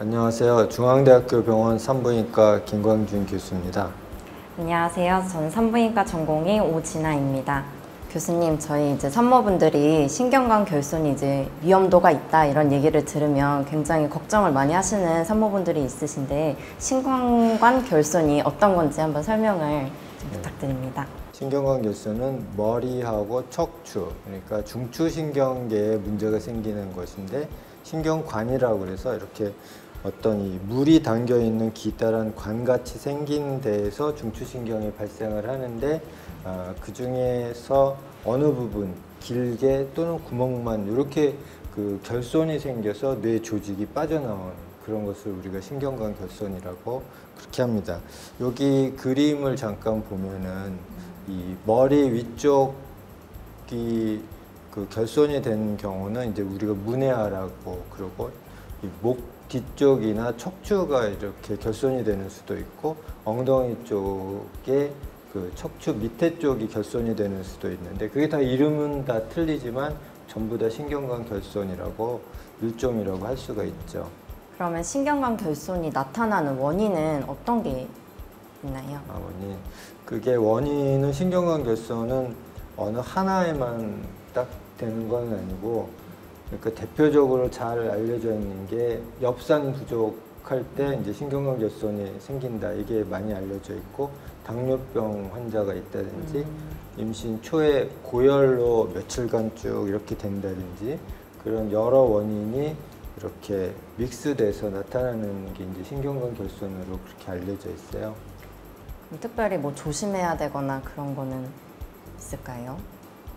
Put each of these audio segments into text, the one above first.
안녕하세요. 중앙대학교 병원 산부인과 김광준 교수입니다. 안녕하세요. 저는 산부인과 전공의 오진아입니다. 교수님, 저희 이제 산모분들이 신경관 결손이 이제 위험도가 있다 이런 얘기를 들으면 굉장히 걱정을 많이 하시는 산모분들이 있으신데 신경관 결손이 어떤 건지 한번 설명을 좀 부탁드립니다. 신경관 결손은 머리하고 척추, 그러니까 중추신경계에 문제가 생기는 것인데 신경관이라고 해서 이렇게 어떤 이 물이 담겨 있는 기다란 관같이 생긴 데에서 중추신경이 발생을 하는데 그 중에서 어느 부분 길게 또는 구멍만 이렇게 그 결손이 생겨서 뇌 조직이 빠져나오는 그런 것을 우리가 신경관 결손이라고 그렇게 합니다. 여기 그림을 잠깐 보면은 이 머리 위쪽이 그 결손이 된 경우는 이제 우리가 문해아라고 그러고 이 목 뒤쪽이나 척추가 이렇게 결손이 되는 수도 있고 엉덩이 쪽에 그 척추 밑에 쪽이 결손이 되는 수도 있는데 그게 다 이름은 다 틀리지만 전부 다 신경관 결손이라고 율종이라고 할 수가 있죠. 그러면 신경관 결손이 나타나는 원인은 어떤 게 있나요? 원인. 그게 원인은 신경관 결손은 어느 하나에만 딱 되는 건 아니고 그러니까 대표적으로 잘 알려져 있는 게 엽산 부족할 때 이제 신경관 결손이 생긴다. 이게 많이 알려져 있고 당뇨병 환자가 있다든지 임신 초에 고열로 며칠간 쭉 이렇게 된다든지 그런 여러 원인이 이렇게 믹스돼서 나타나는 게 이제 신경관 결손으로 그렇게 알려져 있어요. 그럼 특별히 뭐 조심해야 되거나 그런 거는 있을까요?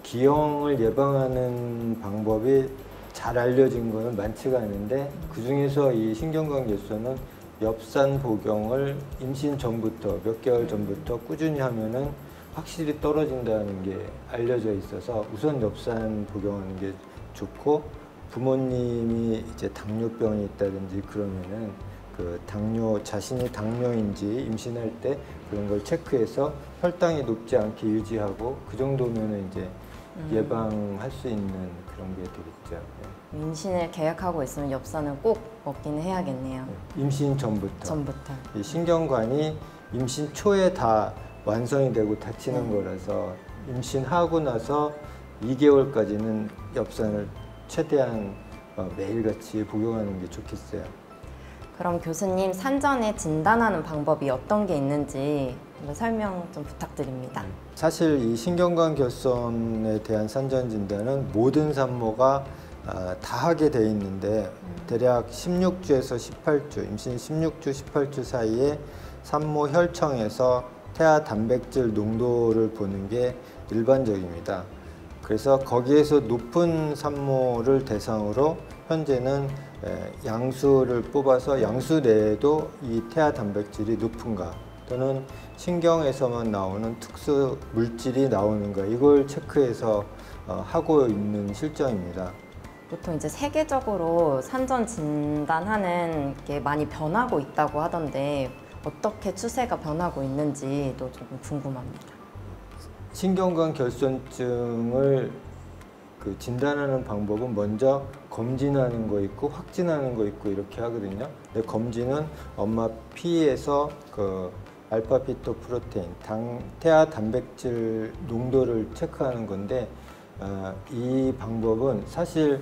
기형을 예방하는 방법이 잘 알려진 거는 많지가 않은데 그 중에서 이 신경관 결손은 엽산 복용을 임신 전부터 몇 개월 전부터 꾸준히 하면은 확실히 떨어진다는 게 알려져 있어서 우선 엽산 복용하는 게 좋고 부모님이 이제 당뇨병이 있다든지 그러면은 그 자신이 당뇨인지 임신할 때 그런 걸 체크해서 혈당이 높지 않게 유지하고 그 정도면은 이제 예방할 수 있는 그런 게 되겠죠. 임신을 계획하고 있으면 엽산은 꼭 먹기는 해야겠네요. 임신 전부터. 이 신경관이 임신 초에 다 완성이 되고 닫히는 거라서 임신하고 나서 2개월까지는 엽산을 최대한 매일같이 복용하는 게 좋겠어요. 그럼 교수님, 산전에 진단하는 방법이 어떤 게 있는지 설명 좀 부탁드립니다. 사실 이 신경관 결손에 대한 산전 진단은 모든 산모가 다 하게 돼 있는데 대략 16주에서 18주, 임신 16주, 18주 사이에 산모 혈청에서 태아 단백질 농도를 보는 게 일반적입니다. 그래서 거기에서 높은 산모를 대상으로 현재는 양수를 뽑아서 양수 내에도 이 태아 단백질이 높은가 또는 신경에서만 나오는 특수 물질이 나오는가 이걸 체크해서 하고 있는 실정입니다. 보통 이제 세계적으로 산전 진단하는 게 많이 변하고 있다고 하던데 어떻게 추세가 변하고 있는지도 조금 궁금합니다. 신경관 결손증을 진단하는 방법은 먼저 검진하는 거 있고 확진하는 거 있고 이렇게 하거든요. 근데 검진은 엄마 피에서 그 알파피토프로테인, 태아 단백질 농도를 체크하는 건데 이 방법은 사실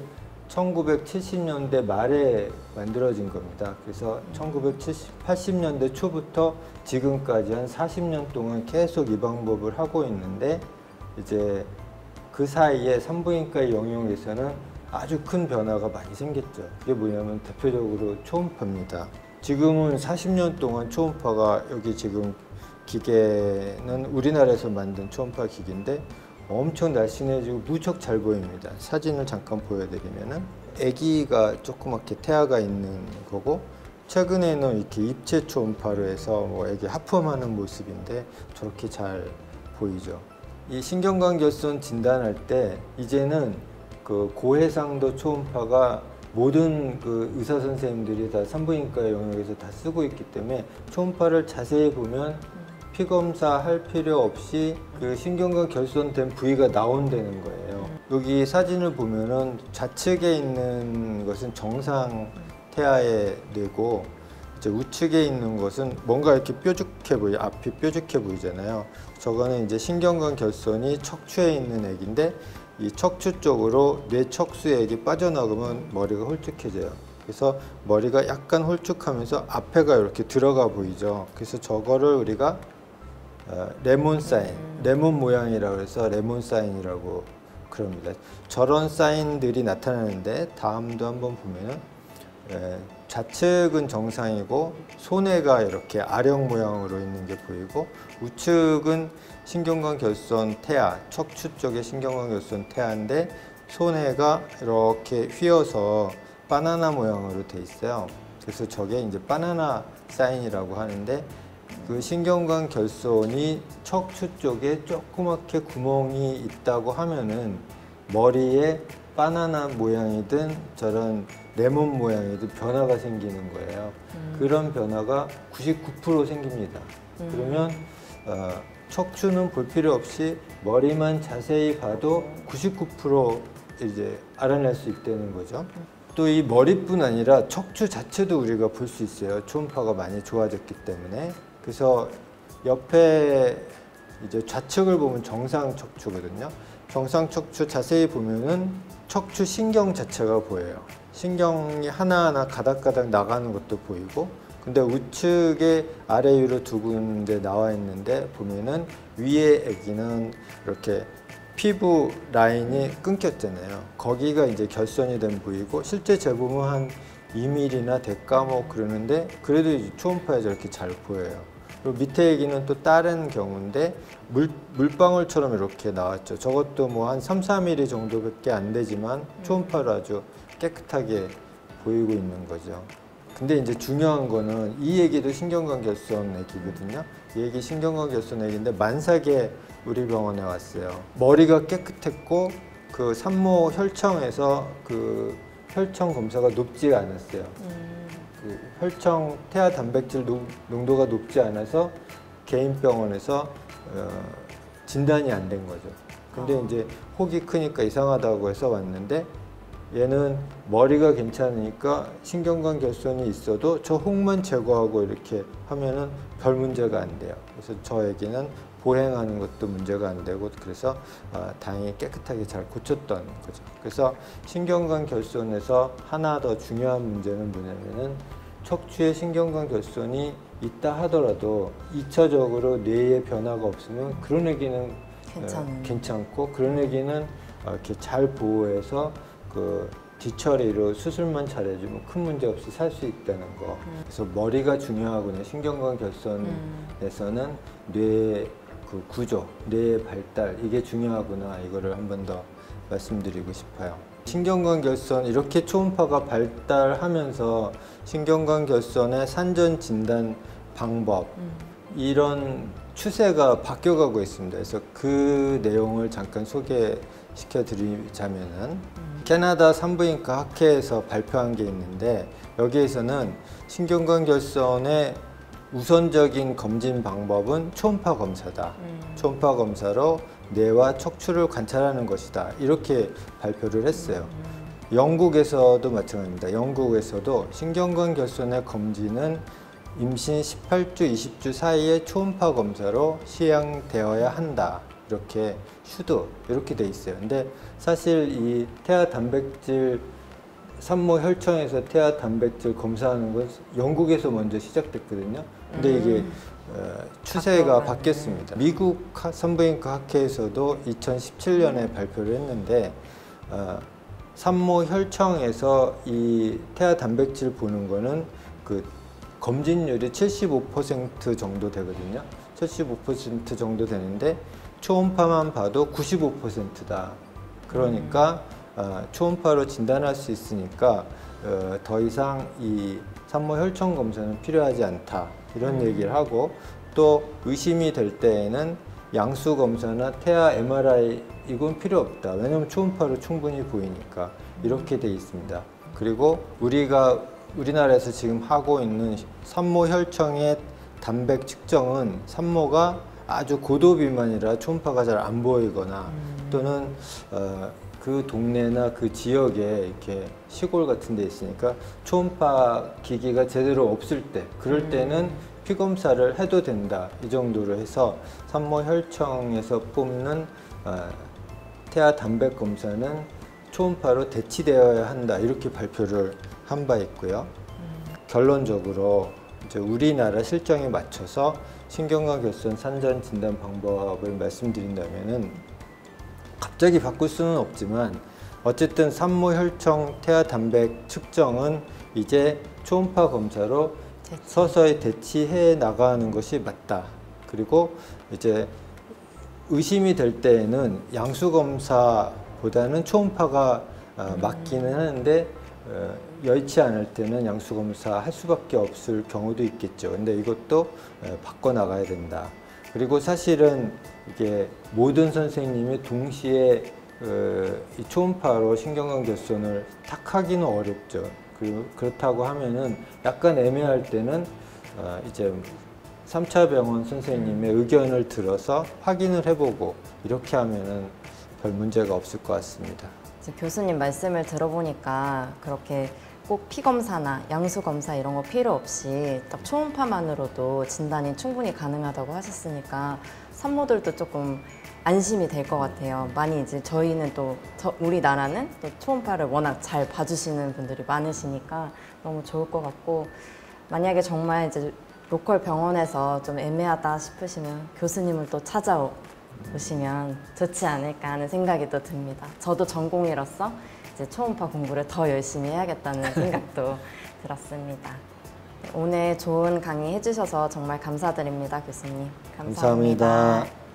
1970년대 말에 만들어진 겁니다. 그래서 1980년대 초부터 지금까지 한 40년 동안 계속 이 방법을 하고 있는데 이제 그 사이에 산부인과의 영역에서는 아주 큰 변화가 많이 생겼죠. 이게 뭐냐면 대표적으로 초음파입니다. 지금은 40년 동안 초음파가 여기 지금 기계는 우리나라에서 만든 초음파 기계인데 엄청 날씬해지고 무척 잘 보입니다. 사진을 잠깐 보여드리면은 아기가 조그맣게 태아가 있는 거고 최근에는 이렇게 입체 초음파로 해서 뭐 아기 하품하는 모습인데 저렇게 잘 보이죠. 이 신경관 결손 진단할 때 이제는 그 고해상도 초음파가 모든 그 의사 선생님들이 다 산부인과 영역에서 다 쓰고 있기 때문에 초음파를 자세히 보면 피 검사할 필요 없이 그 신경관 결손된 부위가 나온다는 거예요. 여기 사진을 보면은 좌측에 있는 것은 정상 태아의 뇌고 이제 우측에 있는 것은 뭔가 이렇게 뾰족해 보이, 앞이 뾰족해 보이잖아요. 저거는 이제 신경관 결손이 척추에 있는 액인데 이 척추 쪽으로 뇌 척수액이 빠져나가면 머리가 홀쭉해져요. 그래서 머리가 약간 홀쭉하면서 앞에가 이렇게 들어가 보이죠. 그래서 저거를 우리가 레몬 사인, 레몬 모양이라고 해서 레몬 사인이라고 그럽니다. 저런 사인들이 나타나는데 다음도 한번 보면은 좌측은 정상이고 손해가 이렇게 아령 모양으로 있는 게 보이고 우측은 신경관 결손 태아, 척추 쪽에 신경관 결손 태아인데 손해가 이렇게 휘어서 바나나 모양으로 돼 있어요. 그래서 저게 이제 바나나 사인이라고 하는데 그 신경관 결손이 척추 쪽에 조그맣게 구멍이 있다고 하면은 머리에 바나나 모양이든 저런 레몬 모양이든 변화가 생기는 거예요. 그런 변화가 99% 생깁니다. 그러면 척추는 볼 필요 없이 머리만 자세히 봐도 99% 이제 알아낼 수 있다는 거죠. 또 이 머리뿐 아니라 척추 자체도 우리가 볼 수 있어요. 초음파가 많이 좋아졌기 때문에. 그래서 옆에 이제 좌측을 보면 정상 척추거든요. 정상 척추 자세히 보면은 척추 신경 자체가 보여요. 신경이 하나하나 가닥가닥 나가는 것도 보이고, 근데 우측에 아래 위로 두 군데 나와 있는데 보면은 위에 애기는 이렇게 피부 라인이 끊겼잖아요. 거기가 이제 결손이 된 부위고, 실제 재보면 한 2mm나 될까 뭐 그러는데 그래도 이제 초음파에 저렇게 잘 보여요. 그리고 밑에 얘기는 또 다른 경우인데 물방울처럼 이렇게 나왔죠. 저것도 뭐 한 3, 4mm 정도밖에 안 되지만 초음파로 아주 깨끗하게 보이고 있는 거죠. 근데 이제 중요한 거는 이 얘기도 신경관 결손 얘기거든요. 이 얘기 신경관 결손 얘기인데 만삭에 우리 병원에 왔어요. 머리가 깨끗했고 그 산모 혈청에서 그 혈청 검사가 높지가 않았어요. 그 혈청 태아 단백질 농도가 높지 않아서 개인 병원에서 진단이 안 된 거죠. 근데 이제 혹이 크니까 이상하다고 해서 왔는데 얘는 머리가 괜찮으니까 신경관 결손이 있어도 저 혹만 제거하고 이렇게 하면은 별 문제가 안 돼요. 그래서 저 애기는 보행하는 것도 문제가 안 되고 그래서 다행히 깨끗하게 잘 고쳤던 거죠. 그래서 신경관 결손에서 하나 더 중요한 문제는 뭐냐면은 척추에 신경관 결손이 있다 하더라도 2차적으로 뇌에 변화가 없으면 그런 애기는 괜찮고 그런 애기는 이렇게 잘 보호해서 그 뒤처리로 수술만 잘해주면 큰 문제 없이 살 수 있다는 거. 그래서 머리가 중요하군요. 신경관 결손에서는 뇌 그 구조, 뇌의 발달 이게 중요하구나. 이거를 한 번 더 말씀드리고 싶어요. 신경관 결손 이렇게 초음파가 발달하면서 신경관 결손의 산전 진단 방법 이런 추세가 바뀌어가고 있습니다. 그래서 그 내용을 잠깐 소개시켜 드리자면은 캐나다 산부인과 학회에서 발표한 게 있는데 여기에서는 신경관 결손의 우선적인 검진 방법은 초음파 검사다. 초음파 검사로 뇌와 척추를 관찰하는 것이다. 이렇게 발표를 했어요. 영국에서도 마찬가지입니다. 영국에서도 신경관 결손의 검진은 임신 18주, 20주 사이에 초음파 검사로 시행되어야 한다. 이렇게 슈드 이렇게 돼 있어요. 근데 사실 이 태아 단백질 산모 혈청에서 태아 단백질 검사하는 건 영국에서 먼저 시작됐거든요. 근데 이게 추세가 바뀌었습니다. 미국 산부인과 학회에서도 2017년에 발표를 했는데 산모 혈청에서 이 태아 단백질 보는 거는 그 검진율이 75% 정도 되거든요. 75% 정도 되는데 초음파만 봐도 95%다. 그러니까 초음파로 진단할 수 있으니까 더 이상 이 산모 혈청 검사는 필요하지 않다. 이런 얘기를 하고 또 의심이 될 때에는 양수 검사나 태아 MRI 이건 필요 없다. 왜냐하면 초음파로 충분히 보이니까 이렇게 돼 있습니다. 그리고 우리나라에서 지금 하고 있는 산모 혈청의 단백 측정은 산모가 아주 고도 비만이라 초음파가 잘 안 보이거나 또는 그 동네나 그 지역에 이렇게 시골 같은 데 있으니까 초음파 기기가 제대로 없을 때 그럴 때는 피 검사를 해도 된다 이 정도로 해서 산모혈청에서 뽑는 태아 단백 검사는 초음파로 대치되어야 한다 이렇게 발표를 한 바 있고요. 결론적으로 이제 우리나라 실정에 맞춰서 신경관 결손 산전 진단 방법을 말씀드린다면은 갑자기 바꿀 수는 없지만 어쨌든 산모혈청 태아 단백 측정은 이제 초음파 검사로 서서히 대치해 나가는 것이 맞다. 그리고 이제 의심이 될 때에는 양수 검사보다는 초음파가 맞기는 하는데 여의치 않을 때는 양수 검사 할 수밖에 없을 경우도 있겠죠. 근데 이것도 바꿔 나가야 된다. 그리고 사실은 이게 모든 선생님이 동시에 이 초음파로 신경관 결손을 탁 하기는 어렵죠. 그리고 그렇다고 하면은 약간 애매할 때는 이제 3차 병원 선생님의 의견을 들어서 확인을 해보고 이렇게 하면은 별 문제가 없을 것 같습니다. 이제 교수님 말씀을 들어보니까 그렇게 꼭 피검사나 양수검사 이런 거 필요 없이 딱 초음파만으로도 진단이 충분히 가능하다고 하셨으니까 산모들도 조금 안심이 될 것 같아요. 많이 이제 저희는 또 우리나라는 또 초음파를 워낙 잘 봐주시는 분들이 많으시니까 너무 좋을 것 같고, 만약에 정말 이제 로컬 병원에서 좀 애매하다 싶으시면 교수님을 또 찾아오시면 좋지 않을까 하는 생각이 또 듭니다. 저도 전공의로서 이제 초음파 공부를 더 열심히 해야겠다는 생각도 들었습니다. 오늘 좋은 강의 해주셔서 정말 감사드립니다, 교수님. 감사합니다. 감사합니다.